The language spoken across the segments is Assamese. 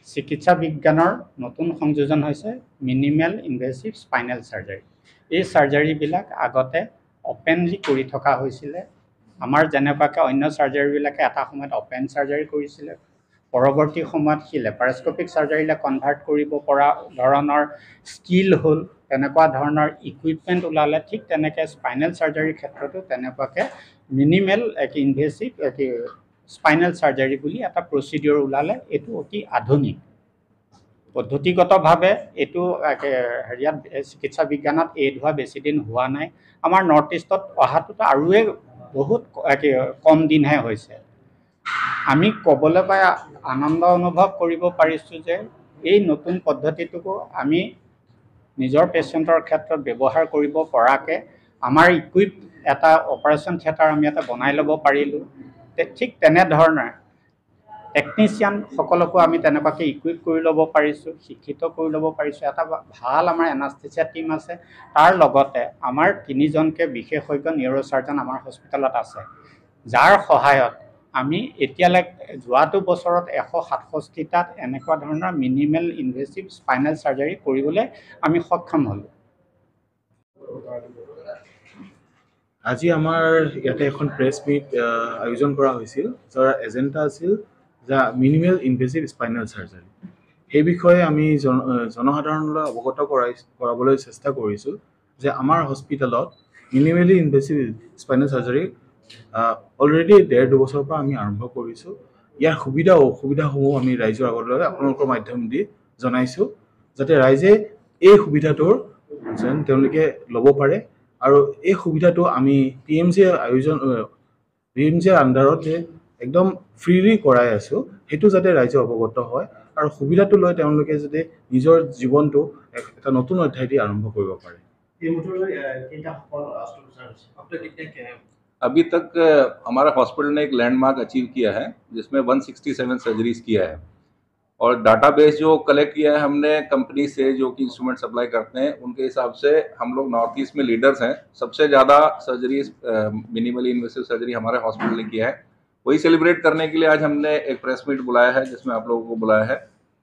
চিকিৎসা বিজ্ঞানৰ নতুন সংযোজন হৈছে মিনিমেল ইনভেচিভ স্পাইনেল সাৰ্জাৰী। এই সাৰ্জাৰীবিলাক আগতে অপেনলি কৰি থকা হৈছিলে। আমাৰ যেনেকুৱাকৈ অন্য সাৰ্জাৰীবিলাকে এটা সময়ত অপেন সাৰ্জাৰী কৰিছিলে, পৰৱৰ্তী সময়ত সি লেপাৰস্কোপিক সাৰ্জাৰীলৈ কনভাৰ্ট কৰিব পৰা ধৰণৰ স্কিল হ'ল, তেনেকুৱা ধৰণৰ ইকুইপমেণ্ট ওলালে। ঠিক তেনেকৈ স্পাইনেল সাৰ্জাৰীৰ ক্ষেত্ৰতো তেনেকুৱাকৈ মিনিমেল ইনভেচিভ স্পাইনেল সাৰ্জাৰী বুলি এটা প্ৰচিডিউৰ ওলালে। এইটো অতি আধুনিক পদ্ধতিগতভাৱে এইটো হেৰিয়াত চিকিৎসা বিজ্ঞানত এইড হোৱা বেছি দিন হোৱা নাই। আমাৰ নৰ্থ ইষ্টত অহাটোতো আৰুৱে বহুত কম দিনহে হৈছে। আমি ক'বলৈ পাই আনন্দ অনুভৱ কৰিব পাৰিছোঁ যে এই নতুন পদ্ধতিটোকো আমি নিজৰ পেচেণ্টৰ ক্ষেত্ৰত ব্যৱহাৰ কৰিব পৰাকৈ আমাৰ ইকুইপ এটা অপাৰেশ্যন থিয়েটাৰ আমি এটা বনাই ল'ব পাৰিলোঁ। ঠিক তেনেধৰণে টেকনিচিয়ানসকলকো আমি তেনেকুৱাকৈ ইকুইপ কৰি ল'ব পাৰিছোঁ, শিক্ষিত কৰি ল'ব পাৰিছোঁ। এটা ভাল আমাৰ এনাস্থেচিয়া টীম আছে। তাৰ লগতে আমাৰ 3জনকৈ বিশেষজ্ঞ নিউৰ'চাৰ্জন আমাৰ হস্পিটেলত আছে, যাৰ সহায়ত আমি এতিয়ালৈকে যোৱাটো বছৰত 167টাত এনেকুৱা ধৰণৰ মিনিমেল ইনভেচিভ স্পাইনেল সাৰ্জাৰী কৰিবলৈ আমি সক্ষম হ'লোঁ। আজি আমাৰ ইয়াতে এখন প্ৰেছ মিট আয়োজন কৰা হৈছিল, যাৰ এজেণ্ডা আছিল যে মিনিমেল ইনভেচিভ স্পাইনেল সাৰ্জাৰী। সেই বিষয়ে আমি জনসাধাৰণলৈ অৱগত কৰাবলৈ চেষ্টা কৰিছোঁ যে আমাৰ হস্পিটেলত মিনিমেলি ইনভেচিভ স্পাইনেল সাৰ্জাৰী অলৰেডি 1.5-2 বছৰৰ পৰা আমি আৰম্ভ কৰিছোঁ। ইয়াৰ সুবিধা অসুবিধাসমূহ আমি ৰাইজৰ আগলৈ আপোনালোকৰ মাধ্যম দি জনাইছোঁ, যাতে ৰাইজে এই সুবিধাটোৰ যেন তেওঁলোকে ল'ব পাৰে। আৰু এই সুবিধাটো আমি PMJৰ আণ্ডাৰত যে একদম ফ্ৰীলি কৰাই আছোঁ, সেইটো যাতে ৰাইজে অৱগত হয় আৰু সুবিধাটো লৈ তেওঁলোকে যাতে নিজৰ জীৱনটো এটা নতুন অধ্যায় দি আৰম্ভ কৰিব পাৰে। अभी तक हमारा हॉस्पिटल ने एक लैंडमार्क अचीव किया है जिसमें 167 सर्जरीज किया है, और डाटाबेस जो कलेक्ट किया है हमने कंपनी से जो कि इंस्ट्रूमेंट सप्लाई करते हैं उनके हिसाब से हम लोग नॉर्थ ईस्ट में लीडर्स हैं। सबसे ज़्यादा सर्जरीज मिनिमली इन्वेसिव सर्जरी हमारे हॉस्पिटल ने किया है। वही सेलिब्रेट करने के लिए आज हमने एक प्रेस मीट बुलाया है, जिसमें आप लोगों को बुलाया है।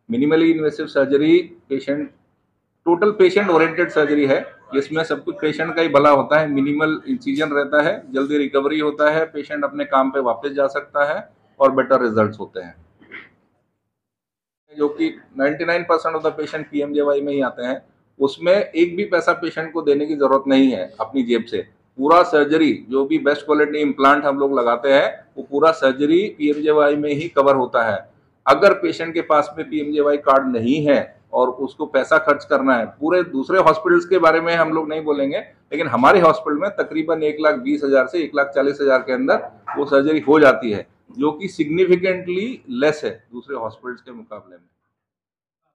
Minimally invasive surgery total patient oriented surgery है, जिसमें सब कुछ पेशेंट का ही भला होता है। मिनिमल इंसिजन रहता है, जल्दी रिकवरी होता है, पेशेंट अपने काम पे वापस जा सकता है और बेटर रिजल्ट्स होते हैं। जो कि 99% ऑफ द पेशेंट PMJY में ही आते हैं, उसमें एक भी पैसा पेशेंट को देने की जरूरत नहीं है अपनी जेब से। पूरा सर्जरी जो भी बेस्ट क्वालिटी इम्प्लांट हम लोग लगाते हैं वो पूरा सर्जरी PMJY में ही कवर होता है। अगर पेशेंट के पास में PMJY कार्ड नहीं है और उसको पैसा खर्च करना है, पूरे दूसरे हॉस्पिटल्स के बारे में हम लोग नहीं बोलेंगे, लेकिन हमारे हॉस्पिटल में तकरीबन 1,20,000 से 1,40,000 के अंदर वो सर्जरी हो जाती है, जो कि सिग्निफिकेंटली लेस है दूसरे हॉस्पिटल्स के मुकाबले में।